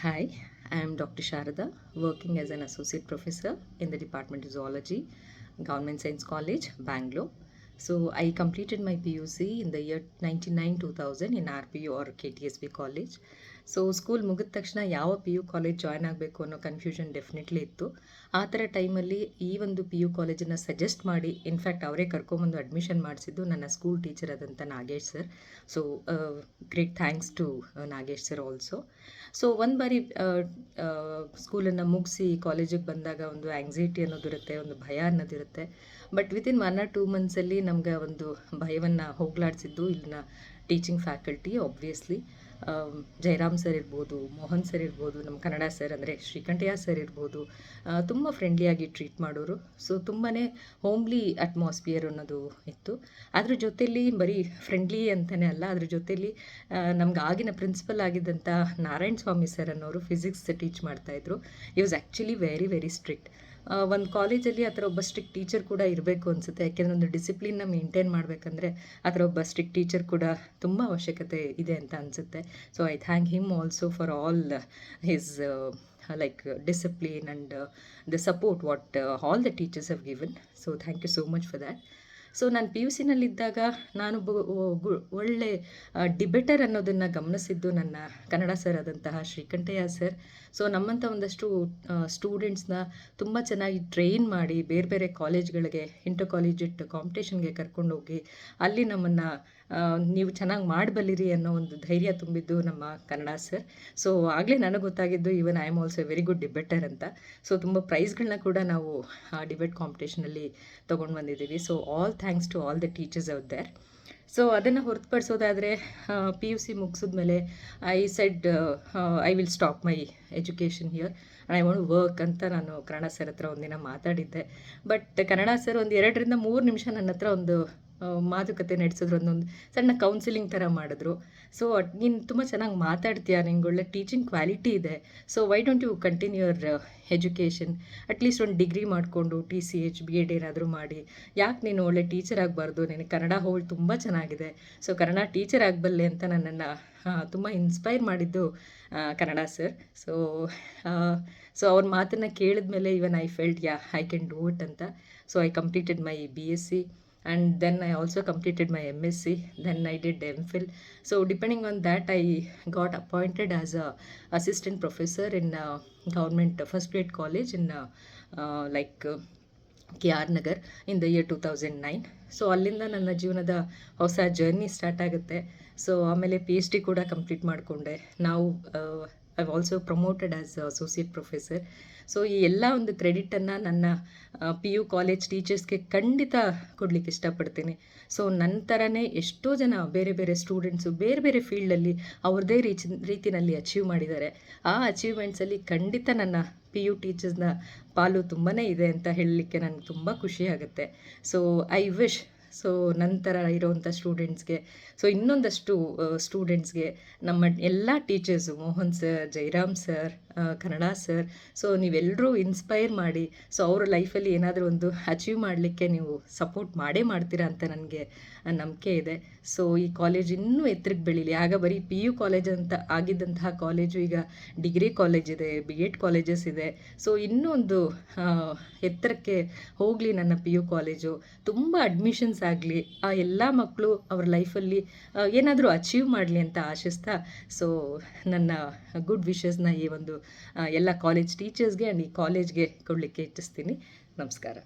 Hi, I am Dr. Sharada, working as an associate professor in the Department of Zoology, Government Science College, Bangalore. So I completed my PUC in the year 99-2000 in RPU or KTSB college. So school ಮುಗಿದ ತಕ್ಷಣ ಯಾವ P U college join ಆಗಬೇಕು ಅನ್ನೋ confusion definitely ಇತ್ತು. ಆ ಥರ ಟೈಮಲ್ಲಿ ಈ ಒಂದು ಪಿ ಯು ಕಾಲೇಜನ್ನು ಸಜೆಸ್ಟ್ ಮಾಡಿ ಇನ್ಫ್ಯಾಕ್ಟ್ ಅವರೇ ಕರ್ಕೊಂಬಂದು ಅಡ್ಮಿಷನ್ ಮಾಡಿಸಿದ್ದು ನನ್ನ ಸ್ಕೂಲ್ ಟೀಚರ್ ಆದಂಥ Nagesh sir. So great thanks to Nagesh sir also. So ಒಂದು ಬಾರಿ ಸ್ಕೂಲನ್ನು ಮುಗಿಸಿ ಕಾಲೇಜಿಗೆ ಬಂದಾಗ ಒಂದು ಆ್ಯಂಗ್ಸೈಟಿ ಅನ್ನೋದಿರುತ್ತೆ, ಒಂದು ಭಯ ಅನ್ನೋದಿರುತ್ತೆ. ಬಟ್ ವಿತಿನ್ 1 or 2 ಮಂತ್ಸಲ್ಲಿ ನಮ್ಗೆ ಒಂದು ಭಯವನ್ನು ಹೋಗಲಾಡಿಸಿದ್ದು ಇಲ್ಲಿನ teaching faculty. Obviously Jayaram sir ಇರ್ಬೋದು, ಮೋಹನ್ ಸರ್ ಇರ್ಬೋದು, ನಮ್ಮ ಕನ್ನಡ ಸರ್ ಅಂದರೆ ಶ್ರೀಕಂಠಯ್ಯ ಸರ್ ಇರ್ಬೋದು, ತುಂಬ ಫ್ರೆಂಡ್ಲಿಯಾಗಿ ಟ್ರೀಟ್ ಮಾಡೋರು. ಸೊ ತುಂಬಾ ಹೋಮ್ಲಿ ಅಟ್ಮಾಸ್ಫಿಯರ್ ಅನ್ನೋದು ಇತ್ತು. ಅದ್ರ ಜೊತೆಯಲ್ಲಿ ಬರೀ ಫ್ರೆಂಡ್ಲಿ ಅಂತಲೇ ಅಲ್ಲ, ಅದ್ರ ಜೊತೆಯಲ್ಲಿ ನಮ್ಗೆ ಆಗಿನ ಪ್ರಿನ್ಸಿಪಲ್ ಆಗಿದ್ದಂಥ ನಾರಾಯಣ ಸ್ವಾಮಿ ಸರ್ ಅನ್ನೋರು ಫಿಸಿಕ್ಸ್ ಟೀಚ್ ಮಾಡ್ತಾಯಿದ್ರು. ಈ was actually very very strict. ಒಂದು ಕಾಲೇಜಲ್ಲಿ ಆ ಥರ ಒಬ್ಬ ಸ್ಟ್ರಿಕ್ಟ್ ಟೀಚರ್ ಕೂಡ ಇರಬೇಕು ಅನಿಸುತ್ತೆ. ಯಾಕೆಂದರೆ ಒಂದು ಡಿಸಿಪ್ಲಿನ್ನ ಮೇಂಟೈನ್ ಮಾಡಬೇಕಂದ್ರೆ ಆ ಥರ ಒಬ್ಬ ಸ್ಟ್ರಿಕ್ಟ್ ಟೀಚರ್ ಕೂಡ ತುಂಬ ಅವಶ್ಯಕತೆ ಇದೆ ಅಂತ ಅನಿಸುತ್ತೆ. So I thank him also for all his like discipline and the support what all the teachers have given. So thank you so much for that. So ನಾನು ಪಿ ಯು ಸಿನಲ್ಲಿದ್ದಾಗ ಒಳ್ಳೆ debater ಅನ್ನೋದನ್ನು ಗಮನಿಸಿದ್ದು ನನ್ನ ಕನ್ನಡ ಸರ್ ಆದಂತಹ Srikantaiah sir. So ನಮ್ಮಂಥ ಒಂದಷ್ಟು ಸ್ಟೂಡೆಂಟ್ಸ್ನ ತುಂಬ ಚೆನ್ನಾಗಿ train ಮಾಡಿ ಬೇರೆ ಬೇರೆ ಕಾಲೇಜ್ಗಳಿಗೆ ಇಂಟರ್ ಕಾಲೇಜೆಟ್ ಕಾಂಪಿಟೇಷನ್ಗೆ ಕರ್ಕೊಂಡೋಗಿ ಅಲ್ಲಿ ನಮ್ಮನ್ನು ನೀವು ಚೆನ್ನಾಗಿ ಮಾಡಬಲ್ಲಿರಿ ಅನ್ನೋ ಒಂದು ಧೈರ್ಯ ತುಂಬಿದ್ದು ನಮ್ಮ ಕನ್ನಡ ಸರ್. ಸೊ ಆಗಲೇ ನನಗೆ ಗೊತ್ತಾಗಿದ್ದು even I am also very good debater ಅಂತ. ಸೊ ತುಂಬ ಪ್ರೈಸ್ಗಳನ್ನ ಕೂಡ ನಾವು ಡಿಬೇಟ್ ಕಾಂಪಿಟೇಷನಲ್ಲಿ ತೊಗೊಂಡು ಬಂದಿದ್ದೀವಿ. So all thanks to all the teachers out there. So ಅದನ್ನು ಹೊರತುಪಡಿಸೋದಾದರೆ ಪಿ ಯು ಸಿ ಮುಗಿಸಿದ್ಮೇಲೆ I said I will stop my education here and I want work ಅಂತ ನಾನು ಕನ್ನಡ ಸರ್ ಹತ್ರ ಒಂದಿನ ಮಾತಾಡಿದ್ದೆ. ಬಟ್ ಕನ್ನಡ ಸರ್ ಒಂದು 2 ರಿಂದ 3 ನಿಮಿಷ ನನ್ನ ಹತ್ರ ಒಂದು ಮಾತುಕತೆ ನಡೆಸಿದ್ರು, ಒಂದೊಂದು ಸಣ್ಣ ಕೌನ್ಸಿಲಿಂಗ್ ಥರ ಮಾಡಿದ್ರು. ಸೊ ನೀನು ತುಂಬ ಚೆನ್ನಾಗಿ ಮಾತಾಡ್ತೀಯಾ, ನಿಂಗೆ ಒಳ್ಳೆ ಟೀಚಿಂಗ್ ಕ್ವಾಲಿಟಿ ಇದೆ, so why don't you continue your education, at least ಒಂದು ಡಿಗ್ರಿ ಮಾಡಿಕೊಂಡು TCH BEd ಏನಾದರೂ ಮಾಡಿ, ಯಾಕೆ ನೀನು ಒಳ್ಳೆ ಟೀಚರ್ ಆಗಬಾರ್ದು, ನಿನಗೆ ಕನ್ನಡ ಹೋಲ್ ತುಂಬ ಚೆನ್ನಾಗಿದೆ, ಸೊ ಕನ್ನಡ ಟೀಚರ್ ಆಗಬಲ್ಲೆ ಅಂತ ನನ್ನನ್ನು ತುಂಬ ಇನ್ಸ್ಪೈರ್ ಮಾಡಿದ್ದು ಕನ್ನಡ ಸರ್. ಸೊ ಅವ್ರ ಮಾತನ್ನು ಕೇಳಿದ ಮೇಲೆ even I felt I can do it ಅಂತ. So I completed my BSc and then I also completed my MSc, then I did MPhil. So depending on that I got appointed as a assistant professor in government first grade college in KR Nagar in the year 2009. So ಅಲ್ಲಿಂದ ನನ್ನ ಜೀವನದ ಹೊಸ journey start ಆಗುತ್ತೆ. So ಆಮೇಲೆ PhD ಕೂಡ complete ಮಾಡಿಕೊಂಡೆ. ನಾವು I also promoted as associate professor. So ಈ ಎಲ್ಲ ಒಂದು ಕ್ರೆಡಿಟನ್ನು ನನ್ನ ಪಿ ಯು ಕಾಲೇಜ್ ಟೀಚರ್ಸ್ಗೆ ಖಂಡಿತ ಕೊಡಲಿಕ್ಕೆ ಇಷ್ಟಪಡ್ತೀನಿ. ಸೊ ನನ್ನ ಥರನೇ ಎಷ್ಟೋ ಜನ ಬೇರೆ ಬೇರೆ ಸ್ಟೂಡೆಂಟ್ಸು ಬೇರೆ ಬೇರೆ ಫೀಲ್ಡಲ್ಲಿ ಅವ್ರದ್ದೇ ರೀತಿಯಲ್ಲಿ ಅಚೀವ್ ಮಾಡಿದ್ದಾರೆ. ಆ ಅಚೀವ್ಮೆಂಟ್ಸಲ್ಲಿ ಖಂಡಿತ ನನ್ನ ಪಿ ಯು ಟೀಚರ್ಸ್ನ ಪಾಲು ತುಂಬಾ ಇದೆ ಅಂತ ಹೇಳಲಿಕ್ಕೆ ನನಗೆ ತುಂಬ ಖುಷಿಯಾಗುತ್ತೆ. ಸೊ ಐ ವಿಶ್ ಸೊ ನಂತರ ಇರೋವಂಥ ಸ್ಟೂಡೆಂಟ್ಸ್ಗೆ, ಸೊ ಇನ್ನೊಂದಷ್ಟು ಸ್ಟೂಡೆಂಟ್ಸ್ಗೆ ನಮ್ಮ ಎಲ್ಲ teachers Mohan sir, Jayaram sir, Kannada sir, so ನೀವೆಲ್ಲರೂ ಇನ್ಸ್ಪೈರ್ ಮಾಡಿ ಸೊ ಅವರ ಲೈಫಲ್ಲಿ ಏನಾದರೂ ಒಂದು ಅಚೀವ್ ಮಾಡಲಿಕ್ಕೆ ನೀವು ಸಪೋರ್ಟ್ ಮಾಡೇ ಮಾಡ್ತೀರಾ ಅಂತ ನನಗೆ ನಂಬಿಕೆ ಇದೆ. ಸೊ ಈ ಕಾಲೇಜ್ ಇನ್ನೂ ಎತ್ತರಕ್ಕೆ ಬೆಳೀಲಿ. ಆಗ ಬರೀ ಪಿ ಯು ಕಾಲೇಜ್ ಅಂತ ಆಗಿದ್ದಂತಹ ಕಾಲೇಜು ಈಗ ಡಿಗ್ರಿ ಕಾಲೇಜ್ ಇದೆ, BEd ಕಾಲೇಜಸ್ ಇದೆ. ಸೊ ಇನ್ನೂ ಒಂದು ಎತ್ತರಕ್ಕೆ ಹೋಗಲಿ ನನ್ನ ಪಿ ಯು ಕಾಲೇಜು, ತುಂಬ ಅಡ್ಮಿಷನ್ಸ್ ಆಗಲಿ, ಆ ಎಲ್ಲ ಮಕ್ಕಳು ಅವ್ರ ಲೈಫಲ್ಲಿ ಏನಾದರೂ ಅಚೀವ್ ಮಾಡಲಿ ಅಂತ ಆಶಿಸ್ತಾ, ಸೊ ನನ್ನ ಗುಡ್ ವಿಶಸ್ನ ಈ ಒಂದು ಎಲ್ಲ ಕಾಲೇಜ್ ಟೀಚರ್ಸ್ಗೆ ಆ್ಯಂಡ್ ಈ ಕಾಲೇಜ್ಗೆ ಕೊಡಲಿಕ್ಕೆ ಇಚ್ಛಿಸ್ತೀನಿ. ನಮಸ್ಕಾರ.